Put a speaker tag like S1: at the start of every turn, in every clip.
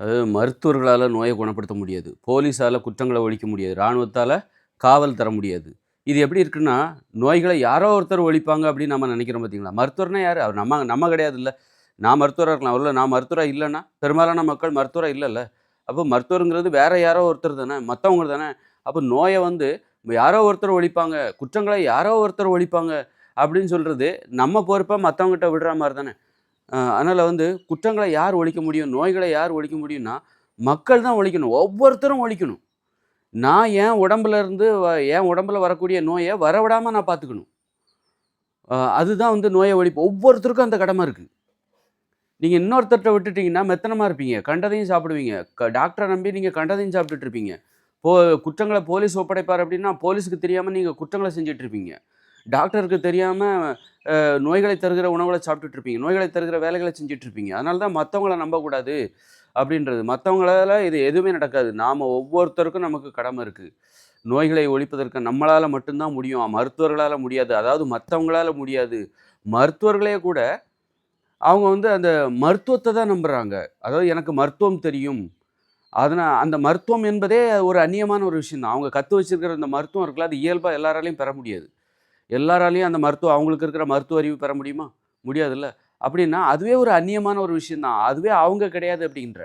S1: அதாவது மருத்துவர்களால நோய குணப்படுத்த முடியாது. போலீஸால குற்றங்கள ஒழிக்க முடியாது. இராணுவத்தால காவல் தர முடியாது. இது எப்படி இருக்குன்னா, நோய்கள யாரோ ஒருத்தர் ஒழிப்பாங்க அப்படின்னு நம்ம நெனைக்கிறோம் பார்த்தீங்களா? மருத்துவர்னா யாரு? அவர் நம்ம நம்ம கிடையாதுல்ல. நான் மருத்துவரா இருக்கலாம். ஒருவேள நான் மருத்துவரா இல்லன்னா, பெரும்பாலான மக்கள் மருத்துவரா இல்லல்ல. அப்போ மருத்துவர்ங்கிறது வேற யாரோ ஒருத்தர் தானே, மத்தவங்க தானே. அப்போ நோய வந்து யாரோ ஒருத்தர் ஒழிப்பாங்க, குற்றங்கள யாரோ ஒருத்தர் ஒழிப்பாங்க அப்படின்னு சொல்றது, நம்ம பொறுப்பா மத்தவங்ககிட்ட விடுற மாரி தானே. அதனால வந்து குற்றங்கள யார் ஒழிக்க முடியும்? நோய்கள யார் ஒழிக்க முடியும்னா, மக்கள் தான் ஒழிக்கணும். ஒவ்வொருத்தரும் ஒழிக்கணும். நான் என் உடம்புல வரக்கூடிய நோய வரவிடாம நான் பார்த்துக்கணும். அதுதான் வந்து நோய ஒழிப்பு. ஒவ்வொருத்தருக்கும் அந்த கடமை இருக்கு. நீங்க இன்னொருத்தர்ட்ட விட்டுட்டீங்கன்னா மெத்தனமா இருப்பீங்க. கண்டதையும் சாப்பிடுவீங்க. டாக்டர நம்பி நீங்க கண்டதையும் சாப்பிட்டுட்டு இருப்பீங்க. போ குற்றங்கள போலீஸ் ஒப்படைப்பார் அப்டின்னா, போலீஸ்க்கு தெரியாம நீங்க குற்றங்கள செஞ்சுட்டு இருப்பீங்க. டாக்டருக்கு தெரியாம நோய்களை தருகிற உணவுகள சாப்பிட்டுட்டு இருப்பீங்க. நோய்களை தருகிற வேலைகள செஞ்சுட்டு இருப்பீங்க. அதனால தான் மத்தவங்கள நம்பக்கூடாது அப்படின்றது. மத்தவங்களால இது எதுவுமே நடக்காது. நாம ஒவ்வொருத்தருக்கும் நமக்கு கடமை இருக்கு. நோய்களை ஒழிப்பதற்கு நம்மளால மட்டும் தான் முடியும். மருத்துவர்களால முடியாது. அதாவது மத்தவங்களால முடியாது. மருத்துவர்களே கூட அவங்க வந்து அந்த மருத்துவத்த தான் நம்புறாங்க. அதாவது எனக்கு மருத்துவம் தெரியும். அந்த மருத்துவம் என்பதே ஒரு அந்நியமான ஒரு விஷயம் தான். அவங்க கத்து வச்சிருக்கிற அந்த மருத்துவம் இருக்குல்ல, அது இயல்பா எல்லாராலயும் பெற முடியாது. எல்லாராலயும் அந்த மருத்துவம் அவங்களுக்கு இருக்கிற மருத்துவ அறிவு பெற முடியுமா? முடியாதுல்ல. அப்படின்னா, அதுவே ஒரு அந்நியமான ஒரு விஷயம் தான். அதுவே அவங்க கிடையாது அப்படின்ற.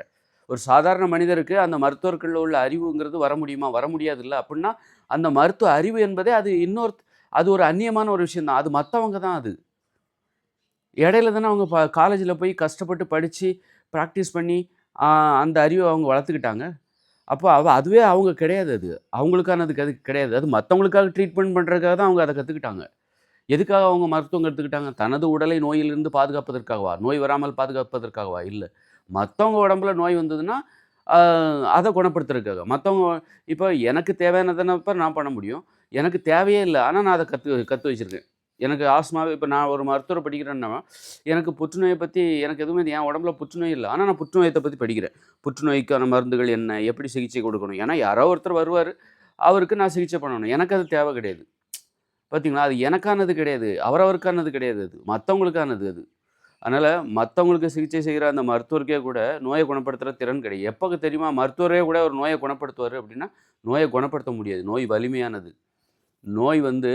S1: ஒரு சாதாரண மனிதருக்கு அந்த மருத்துவர்கள்ல உள்ள அறிவுங்கிறது வர முடியுமா? வர முடியாதுல்ல. அப்படின்னா, அந்த மருத்துவ அறிவு என்பதே அது ஒரு அந்நியமான ஒரு விஷயம் தான். அது மத்தவங்க தான் அது. இடையில தானே அவங்க காலேஜ்ல போய் கஷ்டப்பட்டு படிச்சு, பிராக்டிஸ் பண்ணி, அ அந்த அறிவ அவங்க வளர்த்துக்கிட்டாங்க. அப்போ அதுவே அவங்க கிடையாது அது. அவங்களுக்கானது அது கிடையாது. அது மத்தவங்களுக்காக ட்ரீட்மெண்ட் பண்றதுக்காக தான் அவங்க அத கத்துக்கிட்டாங்க. எதுக்காக அவங்க மருத்துவம் கத்துக்கிட்டாங்க? தனது உடலை நோயிலிருந்து பாதுகாப்பதற்காகவா? நோய் வராமல் பாதுகாப்பதற்காகவா? இல்ல. மத்தவங்க உடம்புல நோய் வந்ததுன்னா, அ அத குணப்படுத்துறதுக்காக. மத்தவங்க இப்ப எனக்கு தேவையானதுனப்ப நான் பண்ண முடியும். எனக்கு தேவையே இல்ல. ஆனா நான் அத கத்து கத்து வச்சிருக்கேன். எனக்கு ஆஸ்மாவே இப்ப நான் ஒரு மருத்துவர படிக்கிறேன்னா, எனக்கு புற்றுநோய பத்தி எனக்கு எதுவுமே என் உடம்புல புற்றுநோய் இல்ல. ஆனா நான் புற்றுநோயத்த பத்தி படிக்கிறேன். புற்றுநோய்க்கான மருந்துகள் என்ன? எப்படி சிகிச்சை கொடுக்கணும்? ஏன்னா யாரோ ஒருத்தர் வருவாரு. அவருக்கு நான் சிகிச்சை பண்ணணும். எனக்கு அது தேவை கிடையாது. பார்த்தீங்களா? அது எனக்கானது கிடையாது. அவரவருக்கானது கிடையாது அது. மத்தவங்களுக்கானது அது. அதனால மத்தவங்களுக்கு சிகிச்சை செய்ற அந்த மருத்துவருக்கே கூட நோய குணப்படுத்துற திறன் கிடையாது. எப்ப தெரியுமா? மருத்துவரே கூட ஒரு நோய குணப்படுத்துவாரு அப்டின்னா, நோய குணப்படுத்த முடியாது. நோய் வலிமையானது. நோய் வந்து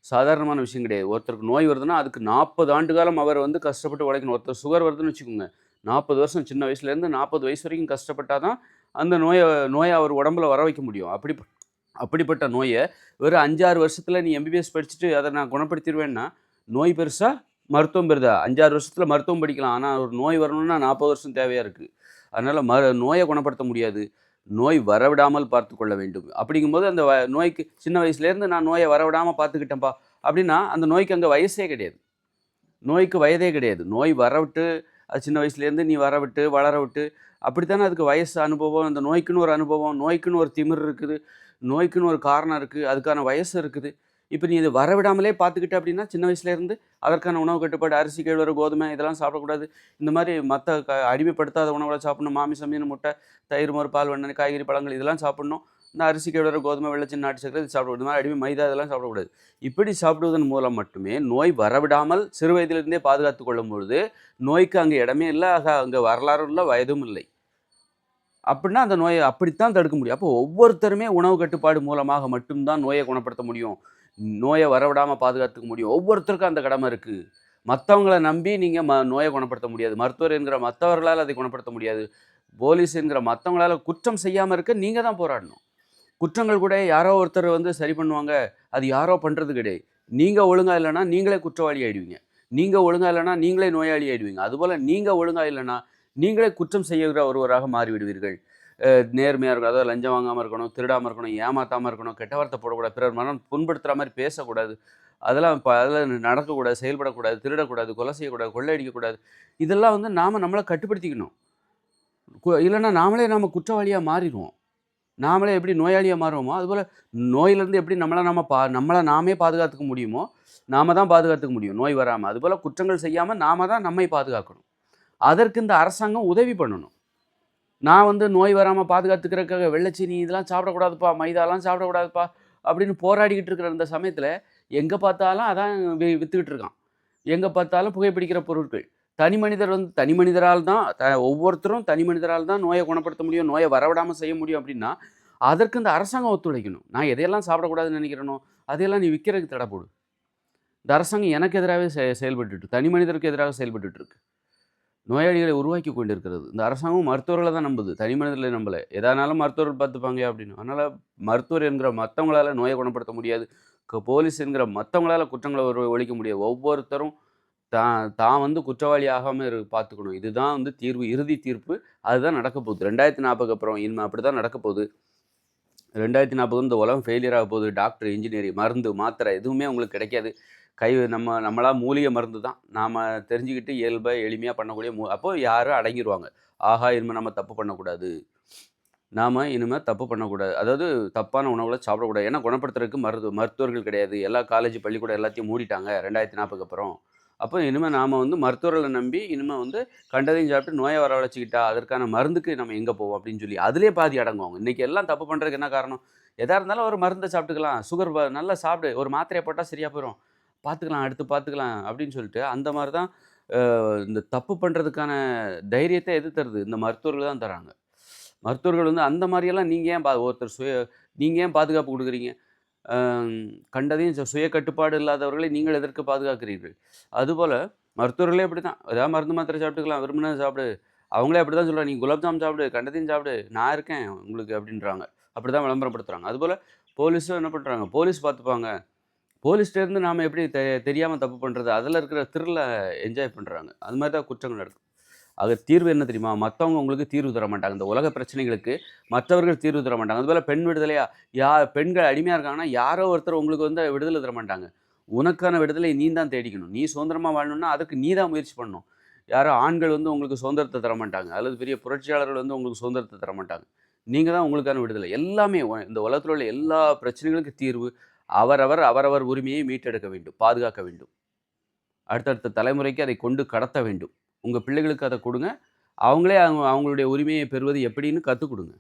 S1: சாதாரணமான விஷயம் கிடையாது. ஒருத்தருக்கு நோய் வருதுன்னா, அதுக்கு 40 ஆண்டு காலம் அவர் வந்து கஷ்டப்பட்டு உழைக்கணும். ஒருத்தர் சுகர் வருதுன்னு வச்சுக்கோங்க. 40 வருஷம் சின்ன வயசுலேருந்து 40 வயசு வரைக்கும் கஷ்டப்பட்டா தான், அந்த நோய அவர் உடம்புல வர வைக்க முடியும். அப்படிப்பட்ட நோய வெறும் 5, 6 வருஷத்துல நீ எம்பிபிஎஸ் படிச்சுட்டு அத நான் குணப்படுத்திருவேன்னா, நோய் பெருசா? மருத்துவம் பெரிதா? 5, 6 வருஷத்துல மருத்துவம் படிக்கலாம். ஆனா ஒரு நோய் வரணும்னா 40 வருஷம் தேவையா இருக்கு. அதனால நோய குணப்படுத்த முடியாது. நோய் வரவிடாமல் பார்த்துக் கொள்ள வேண்டும். அப்படிங்கும்போது அந்த நோய்க்கு சின்ன வயசுலேருந்து நான் நோய வரவிடாம பார்த்துக்கிட்டேன்ப்பா, அப்படின்னா அந்த நோய்க்கு அங்க வயசே கிடையாது. நோய்க்கு வயதே கிடையாது. நோய் வரவிட்டு, அது சின்ன வயசுலேருந்து நீ வரவிட்டு, வளர விட்டு, அப்படித்தானே அதுக்கு வயசு, அனுபவம், அந்த நோய்க்குன்னு ஒரு அனுபவம், நோய்க்குன்னு ஒரு திமிர் இருக்குது, நோய்க்குன்னு ஒரு காரணம் இருக்கு, அதுக்கான வயசு இருக்குது. இப்ப நீ இத வரவிடாமலே பார்த்துக்கிட்ட அப்படின்னா, சின்ன வயசுலேருந்து அதற்கான உணவு கட்டுப்பாடு, அரிசி, கேழ்வரகு, கோதுமை இதெல்லாம் சாப்பிடக்கூடாது. இந்த மாரி மத்த அடிமைப்படுத்தாத உணவுகள சாப்பிடணும். மாமிசம், மீன், முட்டை, தயிர், மோர், பால், வெண்ணெய், காய்கறி, பழங்கள் இதெல்லாம் சாப்பிடணும். இந்த அரிசி, கேழ்வரகு, கோதுமை, வெள்ளச்சீனி, நாட்டு சர்க்கரை இது சாப்பிடக்கூடாது. இந்த மாரி அடிமை மைதா இதெல்லாம் சாப்பிடக்கூடாது. இப்படி சாப்பிடுவதன் மூலம் மட்டுமே நோய் வரவிடாமல் சிறு வயதிலிருந்தே பாதுகாத்துக் கொள்ளும் பொழுது, நோய்க்கு அங்க இடமே இல்ல. அங்க வரலாறும் இல்ல, வயதும் இல்லை. அப்படின்னா அந்த நோய அப்படித்தான் தடுக்க முடியும். அப்போ ஒவ்வொருத்தருமே உணவு கட்டுப்பாடு மூலமாக மட்டும் தான் நோய குணப்படுத்த முடியும். நோய வரவிடாம பாதுகாத்துக்க முடியும். ஒவ்வொருத்தருக்கும் அந்த கடமை இருக்கு. மத்தவங்கள நம்பி நீங்க நோய குணப்படுத்த முடியாது. மருத்துவர் என்கிற மத்தவர்களால அதை குணப்படுத்த முடியாது. போலீஸ் என்கிற மத்தவங்களால குற்றம் செய்யாம இருக்க நீங்க தான் போராடணும். குற்றங்கள் கூட யாரோ ஒருத்தர் வந்து சரி பண்ணுவாங்க. அது யாரோ பண்றது கிடையாது. நீங்க ஒழுங்கா இல்லன்னா, நீங்களே குற்றவாளி ஆயிடுவீங்க. நீங்க ஒழுங்கா இல்லன்னா, நீங்களே நோயாளி ஆயிடுவீங்க. அதுபோல நீங்க ஒழுங்கா இல்லன்னா, நீங்களே குற்றம் செய்யுகிற ஒருவராக மாறிவிடுவீர்கள். நேர்மையா இருக்கணும். அதாவது லஞ்சம் வாங்காம இருக்கணும், திருடாம இருக்கணும், ஏமாத்தாம இருக்கணும், கெட்ட வார்த்தை போடக்கூடாது, பிறர் மனம் புண்படுத்துற மாரி பேசக்கூடாது. அதெல்லாம் நடக்கக்கூடாது, செயல்படக்கூடாது, திருடக்கூடாது, கொலை செய்யக்கூடாது, கொள்ளையடிக்கக்கூடாது. இதெல்லாம் வந்து நம்மள கட்டுப்படுத்திக்கணும். இல்லன்னா நாம குற்றவாளியா மாறிருவோம். நாமளே எப்படி நோயாளியா மாறுவோமோ, அதுபோல நோயிலிருந்து எப்படி நம்மள நாமே பாதுகாத்துக்க முடியுமோ, நாம தான் பாதுகாத்துக்க முடியும், நோய் வராம. அதுபோல குற்றங்கள் செய்யாம நாம தான் நம்மை பாதுகாக்கணும். அதற்கு இந்த அரசாங்கம் உதவி பண்ணணும். நான் வந்து நோய் வராம பாதுகாத்துக்கிறதுக்காக வெள்ளச்சீனி இதெல்லாம் சாப்பிடக்கூடாதுப்பா, மைதாலாம் சாப்பிடக்கூடாதுப்பா, அப்படின்னு போராடிக்கிட்டு இருக்கிற இந்த சமயத்தில, எங்க பார்த்தாலும் அதான் வித்துக்கிட்டு இருக்கான். எங்க பார்த்தாலும் புகைப்பிடிக்கிற பொருட்கள். தனி மனிதர் வந்து தனி மனிதரால் தான் ஒவ்வொருத்தரும் தனி மனிதரால் தான் நோய குணப்படுத்த முடியும், நோய வரவிடாம செய்ய முடியும் அப்படின்னா, அதற்கு இந்த அரசாங்கம் ஒத்துழைக்கணும். நான் எதையெல்லாம் சாப்பிடக்கூடாதுன்னு நினைக்கிறேனோ, அதையெல்லாம் நீ விக்கிறதுக்கு தடை போடு. இந்த அரசாங்கம் எனக்கு எதிராவே செயல்பட்டுட்டு தனி மனிதருக்கு எதிராக செயல்பட்டுட்டு இருக்கு. நோயாளிகளை உருவாக்கி கொண்டிருக்கிறது. இந்த அரசாங்கம் மருத்துவர்கள தான் நம்புது. தனி மனிதர்களை நம்பல. எதானாலும் மருத்துவர்கள் பார்த்துப்பாங்க அப்படின்னு. அதனால மருத்துவர் என்கிற மத்தவங்களால நோய குணப்படுத்த முடியாது. போலீஸ் என்கிற மத்தவங்களால குற்றங்கள ஒழிக்க முடியாது. ஒவ்வொருத்தரும் தான் வந்து குற்றவாளி ஆகாம பார்த்துக்கணும். இதுதான் வந்து தீர்வு. இறுதி தீர்ப்பு. அதுதான் நடக்கப் போகுது. 2040க்கு அப்புறம் இனிமே அப்படிதான் நடக்கப் போகுது. 2040 இந்த உலகம் ஃபெயிலியர் ஆகப் போகுது. டாக்டர், இன்ஜினியரிங், மருந்து, மாத்திரை எதுவுமே உங்களுக்கு கிடைக்காது. நம்மளா மூலிகை மருந்து தான். நாம தெரிஞ்சுக்கிட்டு இயல்பா, எளிமையா பண்ணக்கூடிய அப்போ யாரும் அடங்கிருவாங்க. ஆஹா! இனிமே நம்ம தப்பு பண்ணக்கூடாது. நாம இனிமே தப்பு பண்ணக்கூடாது. அதாவது தப்பான உணவுகள சாப்பிடக்கூடாது. ஏன்னா குணப்படுத்துறதுக்கு மருத்துவர்கள் கிடையாது. எல்லா காலேஜ், பள்ளிக்கூடம் எல்லாத்தையும் மூடிட்டாங்க 2040க்கு அப்புறம். அப்போ இனிமே நாம வந்து மருத்துவர்கள நம்பி இனிமே வந்து கண்டதையும் சாப்பிட்டு நோய வரவழைச்சுக்கிட்டா, அதற்கான மருந்துக்கு நம்ம எங்க போவோம் அப்படின்னு சொல்லி, அதிலேயே பாதி அடங்குவாங்க. இன்னைக்கு எல்லாம் தப்பு பண்றதுக்கு என்ன காரணம்? எதா இருந்தாலும் ஒரு மருந்த சாப்பிட்டுக்கலாம். சுகர் நல்லா சாப்பிடு. ஒரு மாத்திரைய போட்டா சரியா போயிரும். பார்த்துக்கலாம், அடுத்து பார்த்துக்கலாம் அப்படின்னு சொல்லிட்டு, அந்த மாரி தான் இந்த தப்பு பண்றதுக்கான தைரியத்த எது தருது? இந்த மருத்துவர்கள் தான் தராங்க. மருத்துவர்கள் வந்து அந்த மாரியெல்லாம் நீங்க ஏன் நீங்க ஏன் பாதுகாப்பு குடுக்குறீங்க? அ கண்டதையும் சுய கட்டுப்பாடு இல்லாதவர்களை நீங்கள் எதற்கு பாதுகாக்கிறீர்கள்? அதுபோல மருத்துவர்களே அப்படிதான். ஏதாவது மருந்து, மாத்திரை சாப்பிட்டுக்கலாம். விரும்பினத சாப்பிடு. அவங்களே அப்படிதான் சொல்றாங்க. "நீ குலாப் ஜாம் சாப்பிடு, கண்டதையும் சாப்பிடு. நான் இருக்கேன் உங்களுக்கு" அப்படின்றாங்க. அப்படிதான் விளம்பரப்படுத்துறாங்க. அதுபோல போலீஸும் என்ன பண்றாங்க? போலீஸ் பார்த்துப்பாங்க. போலீஸ்ட்டருந்து நாம எப்படி தெரியாம தப்பு பண்றது? அதில இருக்கிற த்ரில்ல என்ஜாய் பண்றாங்க. அது மாரி தான் குற்றங்கள் நடக்குது. ஆக தீர்வு என்ன தெரியுமா? மத்தவங்க உங்களுக்கு தீர்வு தர மாட்டாங்க. இந்த உலக பிரச்சனைகளுக்கு மற்றவர்கள் தீர்வு தர மாட்டாங்க. அதுபோல பெண் விடுதலையா பெண்கள் அடிமையா இருக்காங்கன்னா, யாரோ ஒருத்தர் உங்களுக்கு வந்து விடுதலை தர மாட்டாங்க. உனக்கான விடுதலை நீ தான் தேடிக்கணும். நீ சுதந்திரமா வாழணும்னா, அதுக்கு நீ தான் முயற்சி பண்ணணும். யாரோ ஆண்கள் வந்து உங்களுக்கு சுதந்திரத்த தர மாட்டாங்க. அல்லது பெரிய புரட்சியாளர்கள் வந்து உங்களுக்கு சுதந்திரத்த தர மாட்டாங்க. நீங்க தான் உங்களுக்கான விடுதலை. எல்லாமே இந்த உலகத்தில உள்ள எல்லா பிரச்சனைகளுக்கும் தீர்வு அவரவர் உரிமையை மீட்டெடுக்க வேண்டும். பாதுகாக்க வேண்டும். அடுத்தடுத்த தலைமுறைக்கு அதை கொண்டு கடத்த வேண்டும். உங்க பிள்ளைகளுக்கு அத குடுங்க. அவங்களே அவங்களுடைய உரிமையை பெறுவது எப்படின்னு கத்துக் குடுங்க.